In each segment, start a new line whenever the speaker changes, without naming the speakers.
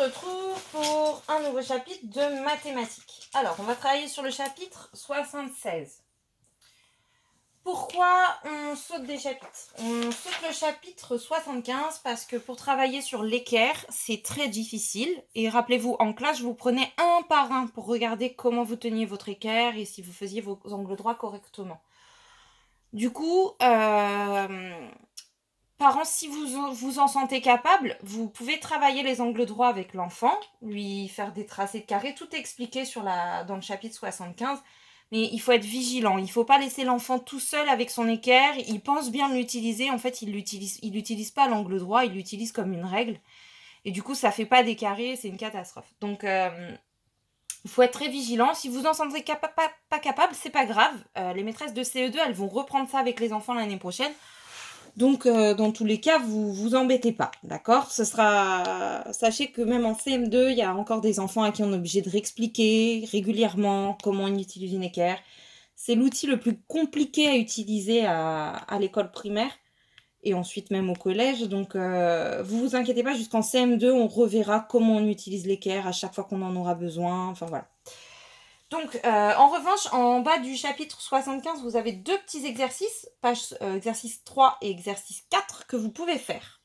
retrouve pour un nouveau chapitre de mathématiques. Alors, on va travailler sur le chapitre 76. Pourquoi on saute des chapitres? On saute le chapitre 75 parce que pour travailler sur l'équerre, c'est très difficile. Et rappelez-vous, en classe, je vous prenais un par un pour regarder comment vous teniez votre équerre et si vous faisiez vos angles droits correctement. Du coup, parents, si vous en sentez capable, vous pouvez travailler les angles droits avec l'enfant, lui faire des tracés de carrés, tout est expliqué dans le chapitre 75. Mais il faut être vigilant, il ne faut pas laisser l'enfant tout seul avec son équerre, il pense bien l'utiliser, en fait il l'utilise pas l'angle droit, il l'utilise comme une règle. Et du coup ça fait pas des carrés, c'est une catastrophe. Donc il faut être très vigilant, si vous en sentez pas capable, c'est pas grave. Les maîtresses de CE2, elles vont reprendre ça avec les enfants l'année prochaine. Donc, dans tous les cas, vous embêtez pas, d'accord? Sachez que même en CM2, il y a encore des enfants à qui on est obligé de réexpliquer régulièrement comment on utilise une équerre. C'est l'outil le plus compliqué à utiliser à l'école primaire et ensuite même au collège. Donc, vous inquiétez pas, jusqu'en CM2, on reverra comment on utilise l'équerre à chaque fois qu'on en aura besoin. Enfin, voilà. Donc, en revanche, en bas du chapitre 75, vous avez deux petits exercices, exercice 3 et exercice 4, que vous pouvez faire.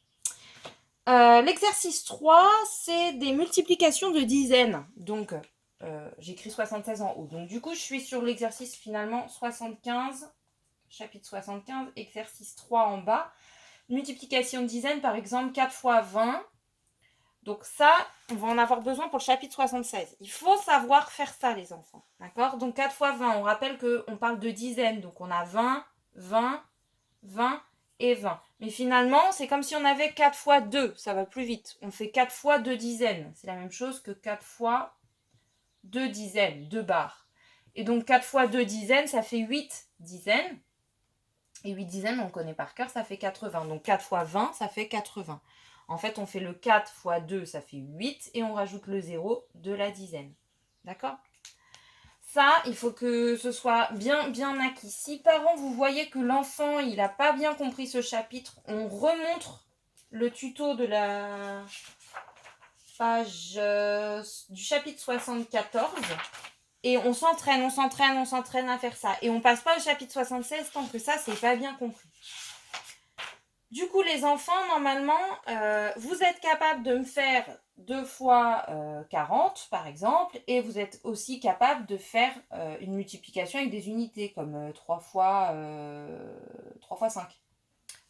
L'exercice 3, c'est des multiplications de dizaines. Donc, j'écris 76 en haut. Donc, du coup, je suis sur l'exercice finalement 75, chapitre 75, exercice 3 en bas. Multiplication de dizaines, par exemple, 4 fois 20. Donc ça, on va en avoir besoin pour le chapitre 76. Il faut savoir faire ça, les enfants. D'accord? Donc 4 fois 20, on rappelle qu'on parle de dizaines. Donc on a 20, 20, 20 et 20. Mais finalement, c'est comme si on avait 4 fois 2. Ça va plus vite. On fait 4 fois 2 dizaines. C'est la même chose que 4 fois 2 dizaines, 2 barres. Et donc 4 fois 2 dizaines, ça fait 8 dizaines. Et 8 dizaines, on connaît par cœur, ça fait 80. Donc 4 fois 20, ça fait 80. En fait, on fait le 4 fois 2, ça fait 8, et on rajoute le 0 de la dizaine. D'accord? Ça, il faut que ce soit bien acquis. Si parents, vous voyez que l'enfant, il n'a pas bien compris ce chapitre, on remontre le tuto de la page du chapitre 74. Et on s'entraîne à faire ça. Et on passe pas au chapitre 76 tant que ça, c'est pas bien compris. Du coup, les enfants, normalement, vous êtes capable de me faire 2 fois 40, par exemple, et vous êtes aussi capable de faire une multiplication avec des unités, comme 3 fois 5.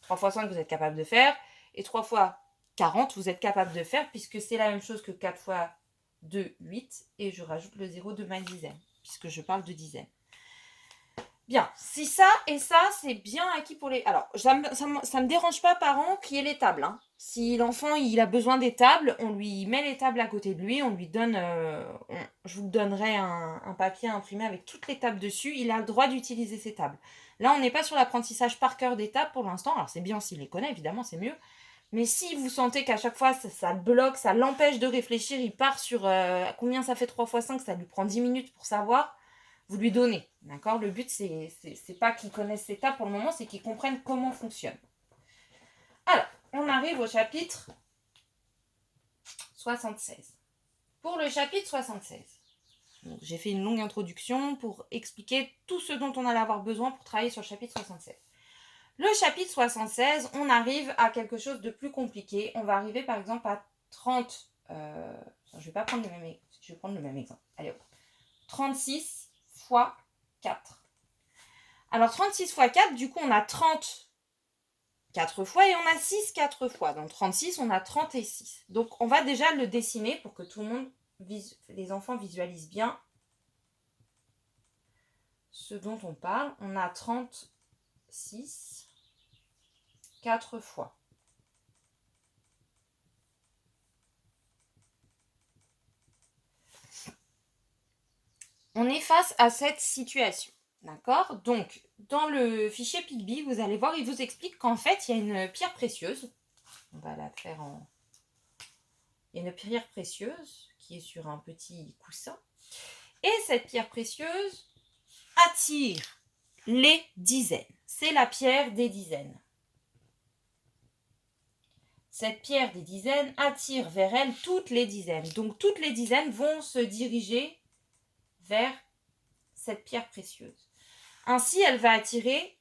3 fois 5, vous êtes capable de faire, et 3 fois 40, vous êtes capable de faire, puisque c'est la même chose que 4 fois 2, 8, et je rajoute le 0 de ma dizaine, puisque je parle de dizaine. Bien, si ça et ça, c'est bien acquis pour les... Alors, ça me dérange pas, parents, qu'il y ait les tables. Hein. Si l'enfant, il a besoin des tables, on lui met les tables à côté de lui, on lui donne... je vous donnerai un papier imprimé avec toutes les tables dessus. Il a le droit d'utiliser ces tables. Là, on n'est pas sur l'apprentissage par cœur des tables pour l'instant. Alors, c'est bien s'il les connaît, évidemment, c'est mieux. Mais si vous sentez qu'à chaque fois, ça le bloque, ça l'empêche de réfléchir, il part sur combien ça fait 3 fois 5, ça lui prend 10 minutes pour savoir... Vous lui donnez, d'accord? Le but, c'est pas qu'il connaisse ces tables pour le moment, c'est qu'il comprenne comment fonctionne. Alors, on arrive au chapitre 76. Pour le chapitre 76, j'ai fait une longue introduction pour expliquer tout ce dont on allait avoir besoin pour travailler sur le chapitre 76. Le chapitre 76, on arrive à quelque chose de plus compliqué. On va arriver par exemple à 30... je vais pas prendre le même... Je vais prendre le même exemple. Allez hop. 36 fois 4. Alors 36 fois 4, du coup on a 30 4 fois et on a 6 4 fois. Donc 36, on a 30 et 6. Donc on va déjà le dessiner pour que tout le monde, les enfants visualisent bien ce dont on parle. On a 36 4 fois. On est face à cette situation. D'accord? Donc, dans le fichier Pigby, vous allez voir, il vous explique qu'en fait, il y a une pierre précieuse. On va la faire en... Il y a une pierre précieuse qui est sur un petit coussin. Et cette pierre précieuse attire les dizaines. C'est la pierre des dizaines. cette pierre des dizaines attire vers elle toutes les dizaines. Donc toutes les dizaines vont se diriger vers cette pierre précieuse. Ainsi, elle va attirer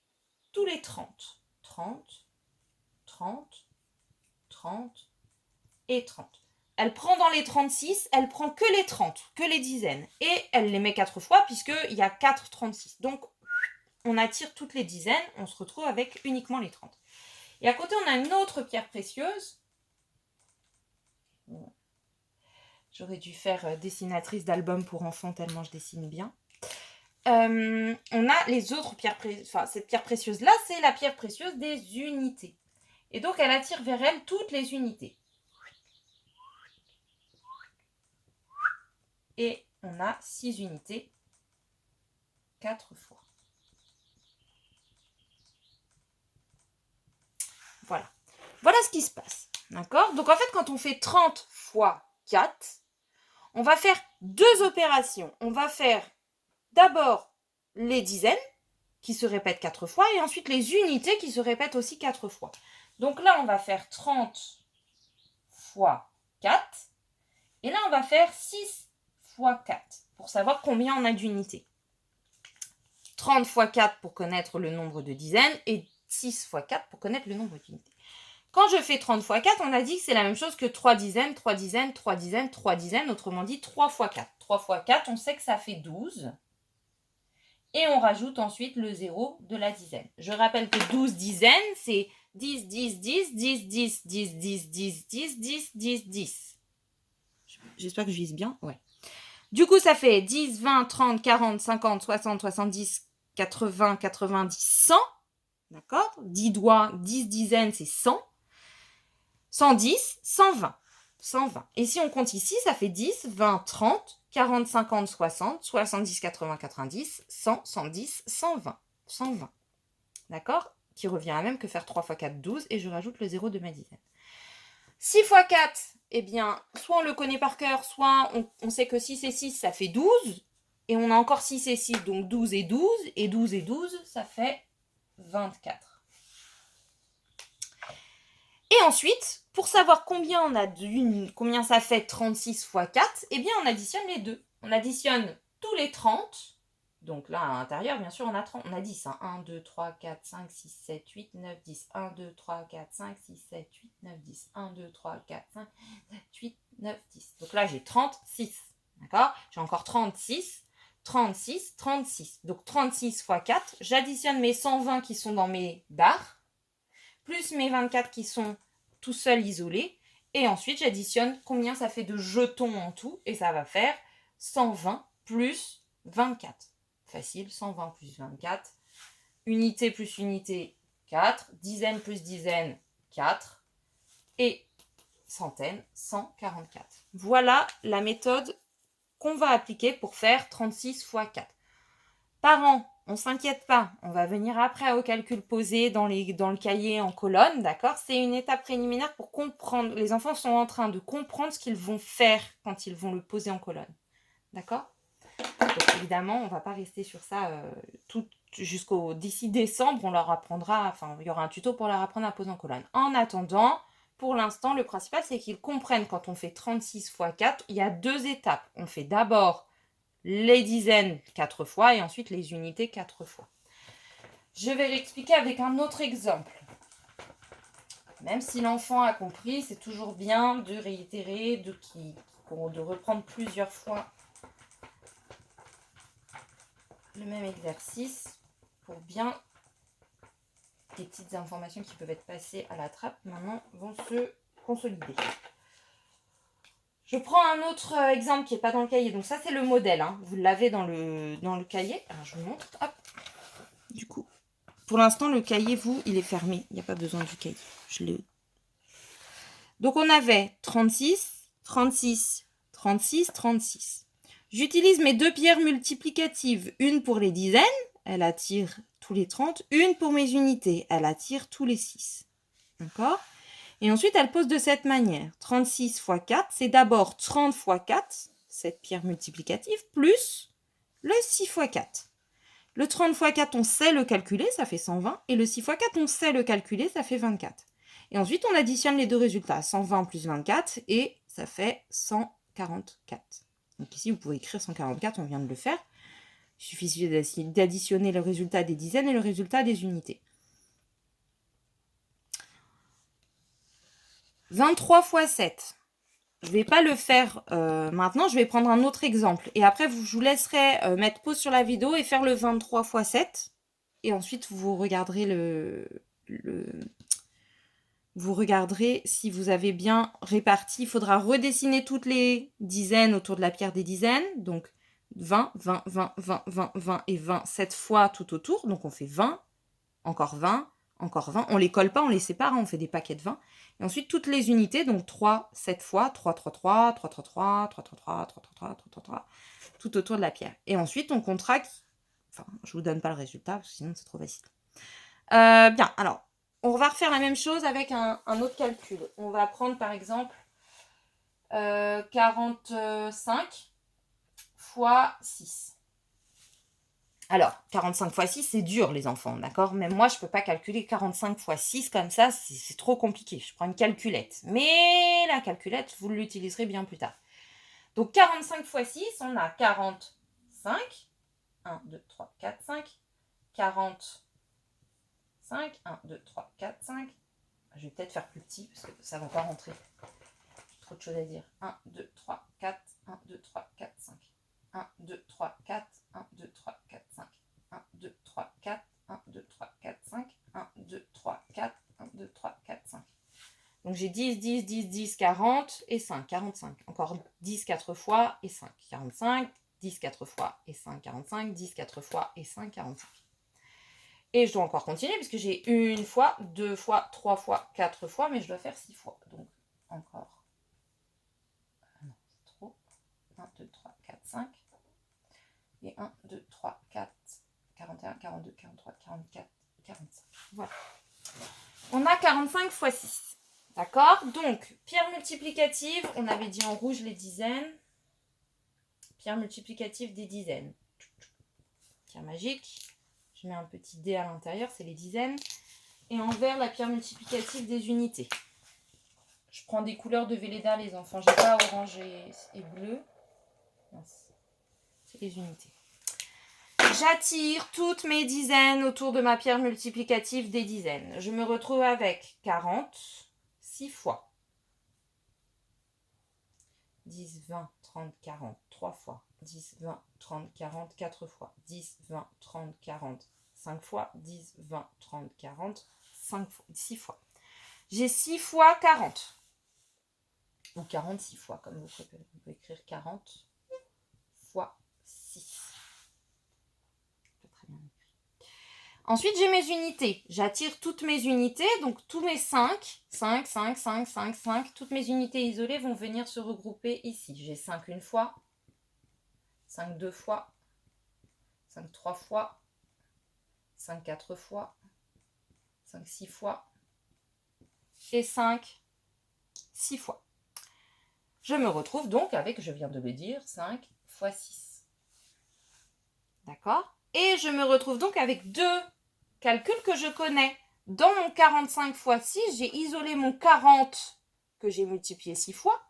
tous les 30. 30, 30, 30 et 30. Elle prend dans les 36, elle prend que les 30, que les dizaines. Et elle les met 4 fois puisqu'il y a 4 36. Donc, on attire toutes les dizaines, on se retrouve avec uniquement les 30. Et à côté, on a une autre pierre précieuse. J'aurais dû faire dessinatrice d'album pour enfants tellement je dessine bien. On a les autres pierres précieuses. Enfin, cette pierre précieuse-là, c'est la pierre précieuse des unités. Et donc, elle attire vers elle toutes les unités. Et on a 6 unités, 4 fois. Voilà. Voilà ce qui se passe. D'accord? Donc, en fait, quand on fait 30 fois 4, on va faire 2 opérations. On va faire d'abord les dizaines qui se répètent 4 fois et ensuite les unités qui se répètent aussi 4 fois. Donc là, on va faire 30 fois 4. Et là, on va faire 6 fois 4 pour savoir combien on a d'unités. 30 fois 4 pour connaître le nombre de dizaines et 6 fois 4 pour connaître le nombre d'unités. Quand je fais 30 fois 4, on a dit que c'est la même chose que 3 dizaines, 3 dizaines, 3 dizaines, 3 dizaines, autrement dit 3 fois 4. 3 fois 4, on sait que ça fait 12. Et on rajoute ensuite le 0 de la dizaine. Je rappelle que 12 dizaines, c'est 10, 10, 10, 10, 10, 10, 10, 10, 10, 10, 10, 10. J'espère que je vise bien. Ouais. Du coup, ça fait 10, 20, 30, 40, 50, 60, 70, 80, 90, 100. D'accord? 10 doigts, 10 dizaines, c'est 100. 110, 120. 120. Et si on compte ici, ça fait 10, 20, 30, 40, 50, 60, 70, 80, 90, 100, 110, 120. 120. D'accord? Qui revient à même que faire 3 fois 4, 12, et je rajoute le 0 de ma dizaine. 6 fois 4, eh bien, soit on le connaît par cœur, soit on sait que 6 et 6, ça fait 12, et on a encore 6 et 6, donc 12 et 12, et 12 et 12, ça fait 24. Et ensuite, pour savoir combien ça fait 36 fois 4, eh bien, on additionne les deux. On additionne tous les 30. Donc là, à l'intérieur, bien sûr, on a 30. On a 10. 1, 2, 3, 4, 5, 6, 7, 8, 9, 10. 1, 2, 3, 4, 5, 6, 7, 8, 9, 10. 1, 2, 3, 4, 5, 7, 8, 9, 10. Donc là, j'ai 36. D'accord? J'ai encore 36, 36, 36. Donc 36 fois 4. J'additionne mes 120 qui sont dans mes barres, plus mes 24 qui sont tout seuls isolés. Et ensuite, j'additionne combien ça fait de jetons en tout. Et ça va faire 120 plus 24. Facile, 120 plus 24. Unité plus unité, 4. Dizaine plus dizaine, 4. Et centaine, 144. Voilà la méthode qu'on va appliquer pour faire 36 fois 4. Parents, on ne s'inquiète pas, on va venir après au calcul posé dans le cahier en colonne, d'accord? C'est une étape préliminaire pour comprendre. Les enfants sont en train de comprendre ce qu'ils vont faire quand ils vont le poser en colonne, d'accord? Donc évidemment, on ne va pas rester sur ça d'ici décembre, on leur apprendra, enfin il y aura un tuto pour leur apprendre à poser en colonne. En attendant, pour l'instant, le principal c'est qu'ils comprennent quand on fait 36 fois 4, il y a 2 étapes. On fait d'abord les dizaines 4 fois et ensuite les unités 4 fois. Je vais l'expliquer avec un autre exemple. Même si l'enfant a compris, c'est toujours bien de réitérer, de reprendre plusieurs fois le même exercice pour bien des petites informations qui peuvent être passées à la trappe maintenant vont se consolider. Je prends un autre exemple qui n'est pas dans le cahier. Donc ça, c'est le modèle. Hein. Vous l'avez dans le cahier. Alors, je vous montre. Hop. Du coup, pour l'instant, le cahier, il est fermé. Il n'y a pas besoin du cahier. Donc, on avait 36, 36, 36, 36. J'utilise mes 2 pierres multiplicatives. Une pour les dizaines. Elle attire tous les 30. Une pour mes unités. Elle attire tous les 6. D'accord ? Et ensuite, elle pose de cette manière. 36 fois 4, c'est d'abord 30 fois 4, cette pierre multiplicative, plus le 6 fois 4. Le 30 fois 4, on sait le calculer, ça fait 120. Et le 6 fois 4, on sait le calculer, ça fait 24. Et ensuite, on additionne les deux résultats. 120 plus 24 et ça fait 144. Donc ici, vous pouvez écrire 144, on vient de le faire. Il suffit d'additionner le résultat des dizaines et le résultat des unités. 23 fois 7. Je ne vais pas le faire maintenant, je vais prendre un autre exemple. Et après, je vous laisserai mettre pause sur la vidéo et faire le 23 fois 7. Et ensuite, vous regarderez vous regarderez si vous avez bien réparti. Il faudra redessiner toutes les dizaines autour de la pierre des dizaines. Donc 20, 20, 20, 20, 20, 20 et 20, 7 fois tout autour. Donc on fait 20, encore 20, encore 20. On ne les colle pas, on les sépare, on fait des paquets de 20. Et ensuite toutes les unités, donc 3, 7 fois, 3, 3, 3, 3, 3, 3, 3, 3, 3, 3, 3, 3, 3, 3, 3, tout autour de la pierre. Et ensuite on comptera, enfin je ne vous donne pas le résultat, parce que sinon c'est trop facile. Bien, alors on va refaire la même chose avec un autre calcul. On va prendre par exemple 45 fois 6. Alors, 45 fois 6, c'est dur les enfants, d'accord? Même moi, je ne peux pas calculer 45 fois 6 comme ça, c'est trop compliqué. Je prends une calculette. Mais la calculette, vous l'utiliserez bien plus tard. Donc, 45 fois 6, on a 45. 1, 2, 3, 4, 5. 40. 5, 1, 2, 3, 4, 5. Je vais peut-être faire plus petit parce que ça ne va pas rentrer. Trop de choses à dire. 1, 2, 3, 4. 1, 2, 3, 4, 5. 1, 2, 3, 4. 1, 2, 3, 4, 5. 1, 2, 3, 4. 1, 2, 3, 4, 5. 1, 2, 3, 4. 1, 2, 3, 4, 5. Donc j'ai 10, 10, 10, 10, 40 et 5, 45. Encore 10 4 fois et 5, 45. 10 4 fois et 5, 45. 10 4 fois et 5, 45. Et je dois encore continuer puisque j'ai une fois, 2 fois, 3 fois, 4 fois, mais je dois faire 6 fois. Donc encore. Non, c'est trop. 1, 2, 3, 4, 5. Et 1, 2, 3, 4, 41, 42, 43, 44, 45. Voilà. On a 45 fois 6. D'accord? Donc, pierre multiplicative, on avait dit en rouge les dizaines. Pierre multiplicative des dizaines. Pierre magique. Je mets un petit dé à l'intérieur, c'est les dizaines. Et en vert, la pierre multiplicative des unités. Je prends des couleurs de Velleda, les enfants. J'ai pas orange et bleu. C'est les unités. J'attire toutes mes dizaines autour de ma pierre multiplicative des dizaines. Je me retrouve avec 40, 6 fois. 10, 20, 30, 40, 3 fois. 10, 20, 30, 40, 4 fois. 10, 20, 30, 40, 5 fois. 10, 20, 30, 40, 5 fois. 6 fois. J'ai 6 fois 40. Ou 46 fois, comme vous préférez. Vous pouvez écrire 40 fois 6. Très bien écrit. Ensuite, j'ai mes unités. J'attire toutes mes unités, donc tous mes 5, 5, 5, 5, 5, 5, toutes mes unités isolées vont venir se regrouper ici. J'ai 5 une fois, 5 deux fois, 5 trois fois, 5 quatre fois, 5 six fois et 5 6 fois. Je me retrouve donc avec, je viens de le dire, 5 fois 6. D'accord? Et je me retrouve donc avec deux calculs que je connais. Dans mon 45 fois 6, j'ai isolé mon 40 que j'ai multiplié 6 fois.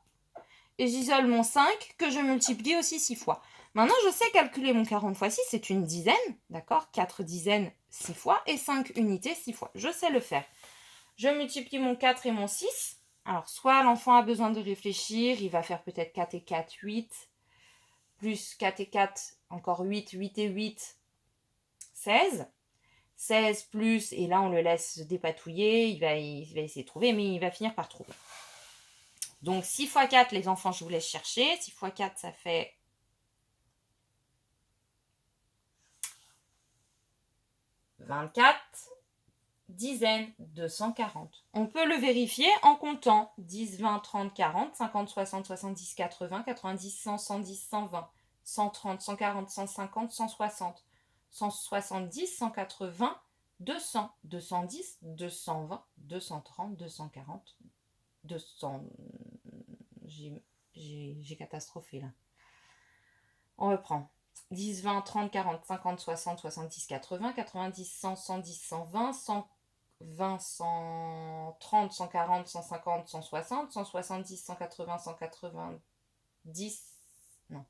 Et j'isole mon 5 que je multiplie aussi 6 fois. Maintenant, je sais calculer mon 40 fois 6, c'est une dizaine. D'accord? 4 dizaines 6 fois et 5 unités 6 fois. Je sais le faire. Je multiplie mon 4 et mon 6. Alors, soit l'enfant a besoin de réfléchir, il va faire peut-être 4 et 4, 8. Plus 4 et 4, encore 8, 8 et 8, 16. 16 plus, et là on le laisse se dépatouiller, il va essayer de trouver, mais il va finir par trouver. Donc 6 fois 4, les enfants, je vous laisse chercher. 6 fois 4, ça fait 24 dizaines, 240. On peut le vérifier en comptant 10, 20, 30, 40, 50, 60, 70, 80, 90, 100, 110, 120, 130, 140, 150, 160, 170, 180, 200, 210, 220, 230, 240, 200... J'ai catastrophé là. On reprend. 10, 20, 30, 40, 50, 60, 70, 80, 90, 100, 110, 120, 20, 130, 140, 150, 160, 170, 180, 190. Non.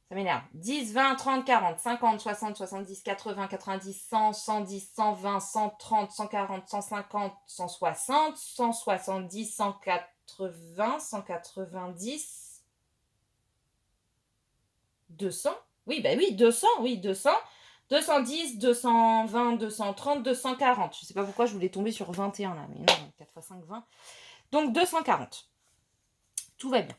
Ça m'énerve. 10, 20, 30, 40, 50, 60, 70, 80, 90, 100, 110, 120, 130, 140, 150, 160, 170, 180, 190, 200. Oui, bah oui, 200, oui, 200. 210, 220, 230, 240. Je sais pas pourquoi je voulais tomber sur 21 là, mais non, 4 x 5, 20. Donc 240. Tout va bien.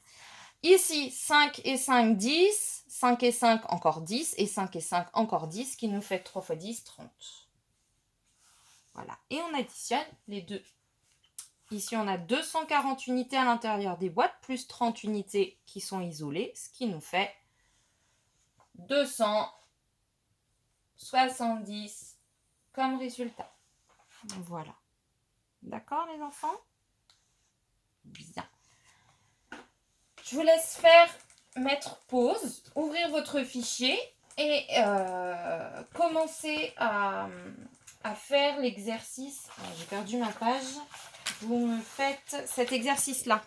Ici, 5 et 5, 10. 5 et 5, encore 10. Et 5 et 5, encore 10, qui nous fait 3 x 10, 30. Voilà. Et on additionne les deux. Ici, on a 240 unités à l'intérieur des boîtes, plus 30 unités qui sont isolées, ce qui nous fait 270 comme résultat. Voilà. D'accord, les enfants? Bien. Je vous laisse mettre pause, ouvrir votre fichier et commencer à faire l'exercice. J'ai perdu ma page. Vous me faites cet exercice-là.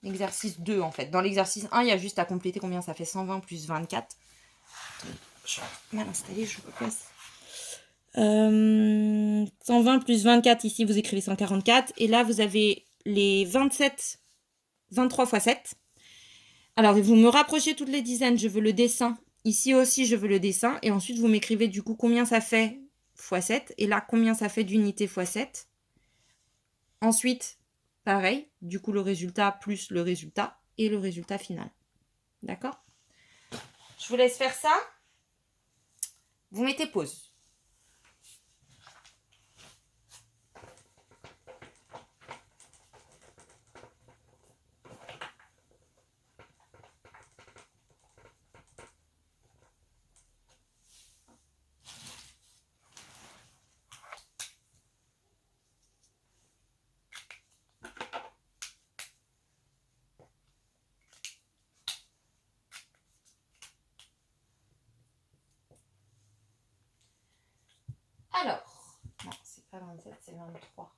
L'exercice 2, en fait. Dans l'exercice 1, il y a juste à compléter combien ça fait. 120 plus 24. Je suis mal installée, je vous passe. 120 plus 24, ici vous écrivez 144. Et là, vous avez les 27, 23 x 7. Alors, vous me rapprochez toutes les dizaines, je veux le dessin. Ici aussi, je veux le dessin. Et ensuite, vous m'écrivez du coup combien ça fait x 7. Et là, combien ça fait d'unités x 7. Ensuite, pareil, du coup, le résultat plus le résultat et le résultat final. D'accord? Je vous laisse faire ça. Vous mettez pause. Alors, non, c'est pas 27, c'est 23.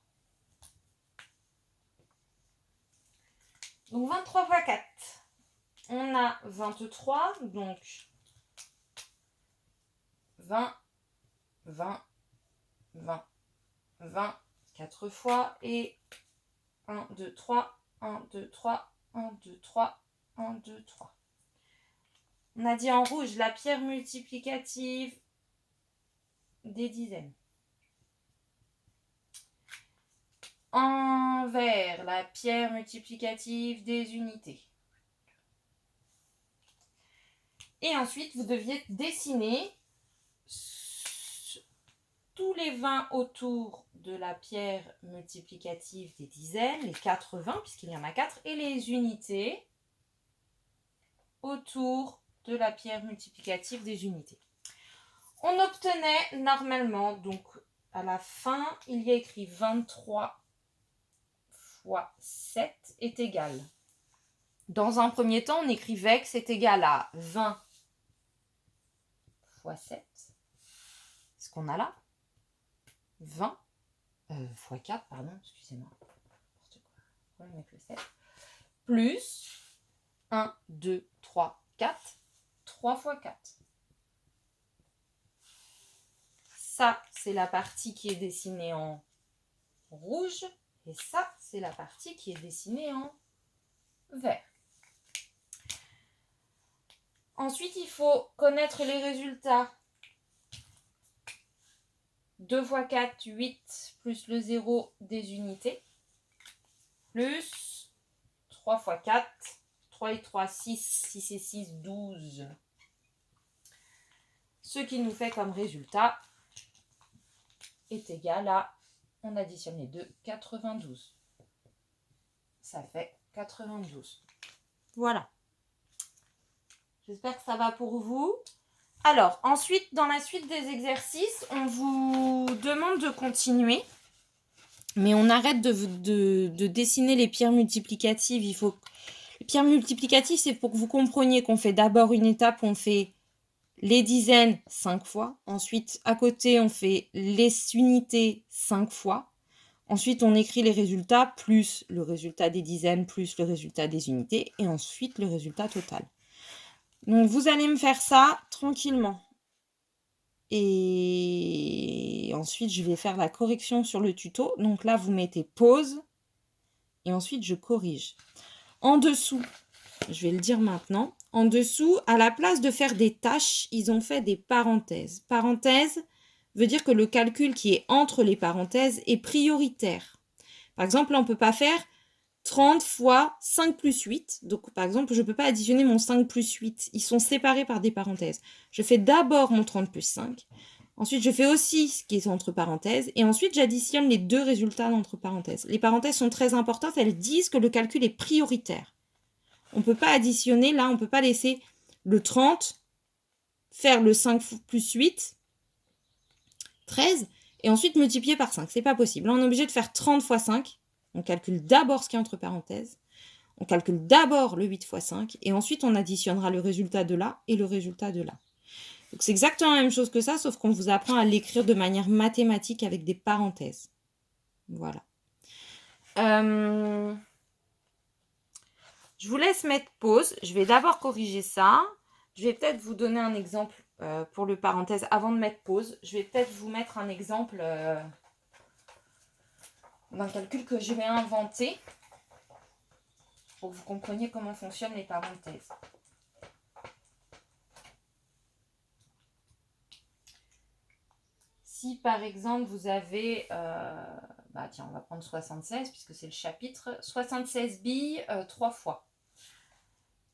Donc 23 x 4. On a 23, donc 20, 20, 20, 20, 4 fois et 1, 2, 3, 1, 2, 3, 1, 2, 3, 1, 2, 3. On a dit en rouge la pierre multiplicative des dizaines. En vert, la pierre multiplicative des unités. Et ensuite, vous deviez dessiner tous les 20 autour de la pierre multiplicative des dizaines, les 80, puisqu'il y en a 4, et les unités autour de la pierre multiplicative des unités. On obtenait normalement, donc à la fin, il y a écrit 23 fois 7 est égal. Dans un premier temps, on écrivait que c'est égal à 20 fois 7. Ce qu'on a là. 20 fois 4, pardon, excusez-moi. On va mettre le 7. Plus 1, 2, 3, 4. 3 fois 4. Ça, c'est la partie qui est dessinée en rouge. Et ça, c'est la partie qui est dessinée en vert. Ensuite, il faut connaître les résultats. 2 x 4, 8, plus le 0 des unités. Plus 3 x 4, 3 et 3, 6, 6 et 6, 12. Ce qui nous fait comme résultat est égal à, on additionne les deux, 92. Ça fait 92. Voilà. J'espère que ça va pour vous. Alors, ensuite, dans la suite des exercices, on vous demande de continuer. Mais on arrête de dessiner les pierres multiplicatives. Il faut Pierre multiplicatif, c'est pour que vous compreniez qu'on fait d'abord une étape où on fait les dizaines 5 fois. Ensuite, à côté, on fait les unités 5 fois. Ensuite, on écrit les résultats plus le résultat des dizaines plus le résultat des unités. Et ensuite, le résultat total. Donc, vous allez me faire ça tranquillement. Et ensuite, je vais faire la correction sur le tuto. Donc là, vous mettez pause. Et ensuite, je corrige. En dessous, je vais le dire maintenant. En dessous, à la place de faire des tâches, ils ont fait des parenthèses. Parenthèse veut dire que le calcul qui est entre les parenthèses est prioritaire. Par exemple, là, on ne peut pas faire 30 fois 5 plus 8. Donc, par exemple, je ne peux pas additionner mon 5 plus 8. Ils sont séparés par des parenthèses. Je fais d'abord mon 30 plus 5. Ensuite, je fais aussi ce qui est entre parenthèses. Et ensuite, j'additionne les deux résultats entre parenthèses. Les parenthèses sont très importantes. Elles disent que le calcul est prioritaire. On ne peut pas additionner. Là, on ne peut pas laisser le 30 faire le 5 plus 8, 13, et ensuite multiplier par 5. C'est pas possible. Là, on est obligé de faire 30 fois 5. On calcule d'abord ce qui est entre parenthèses. On calcule d'abord le 8 fois 5. Et ensuite, on additionnera le résultat de là et le résultat de là. Donc, c'est exactement la même chose que ça, sauf qu'on vous apprend à l'écrire de manière mathématique avec des parenthèses. Voilà. Je vous laisse mettre pause. Je vais d'abord corriger ça. Je vais peut-être vous donner un exemple pour le parenthèse avant de mettre pause. Je vais peut-être vous mettre un exemple d'un calcul que je vais inventer pour que vous compreniez comment fonctionnent les parenthèses. Si par exemple vous avez, tiens, on va prendre 76 puisque c'est le chapitre, 76 billes 3 fois.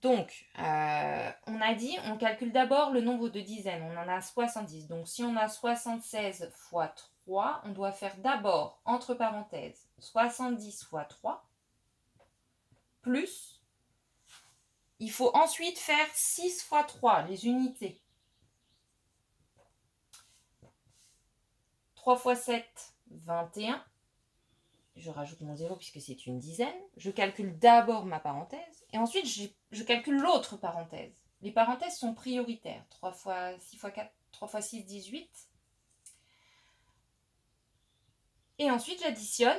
Donc, on a dit, on calcule d'abord le nombre de dizaines, on en a 70. Donc si on a 76 fois 3, on doit faire d'abord, entre parenthèses, 70 fois 3, plus, il faut ensuite faire 6 fois 3, les unités. 3 fois 7, 21. Je rajoute mon 0 puisque c'est une dizaine. Je calcule d'abord ma parenthèse et ensuite je calcule l'autre parenthèse. Les parenthèses sont prioritaires. 3 fois 6 fois 4, 3 fois 6, 18. Et ensuite j'additionne.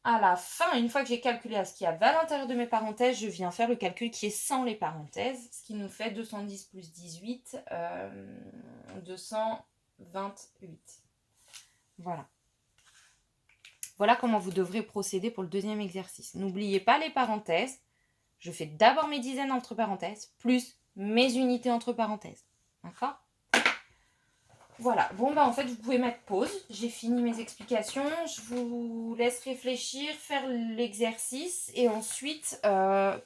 À la fin, une fois que j'ai calculé à ce qu'il y a à l'intérieur de mes parenthèses, je viens faire le calcul qui est sans les parenthèses, ce qui nous fait 210 plus 18, 228. Voilà. Voilà comment vous devrez procéder pour le deuxième exercice. N'oubliez pas les parenthèses. Je fais d'abord mes dizaines entre parenthèses, plus mes unités entre parenthèses. D'accord ? Voilà. Bon, en fait, vous pouvez mettre pause. J'ai fini mes explications. Je vous laisse réfléchir, faire l'exercice. Et ensuite,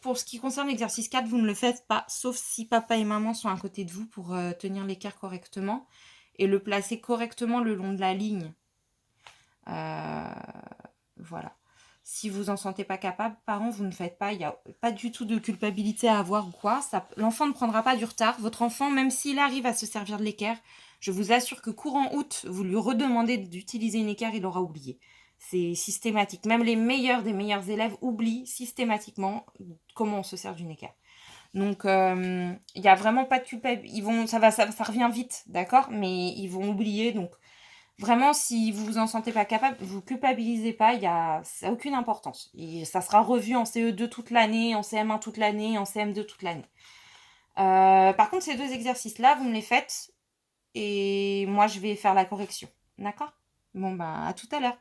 pour ce qui concerne l'exercice 4, vous ne le faites pas, sauf si papa et maman sont à côté de vous pour tenir l'écart correctement et le placer correctement le long de la ligne. Voilà. Si vous en sentez pas capable, parents, vous ne faites pas. Il n'y a pas du tout de culpabilité à avoir ou quoi. L'enfant ne prendra pas du retard. Votre enfant, même s'il arrive à se servir de l'équerre, je vous assure que courant août, vous lui redemandez d'utiliser une équerre, il aura oublié. C'est systématique. Même les meilleurs des meilleurs élèves oublient systématiquement comment on se sert d'une équerre. Donc, il n'y a vraiment pas de culpabilité. Ça revient vite, d'accord ? Mais ils vont oublier, donc... Vraiment, si vous vous en sentez pas capable, vous culpabilisez pas, ça n'a aucune importance. Et ça sera revu en CE2 toute l'année, en CM1 toute l'année, en CM2 toute l'année. Par contre, ces deux exercices-là, vous me les faites et moi, je vais faire la correction. D'accord ? Bon, à tout à l'heure.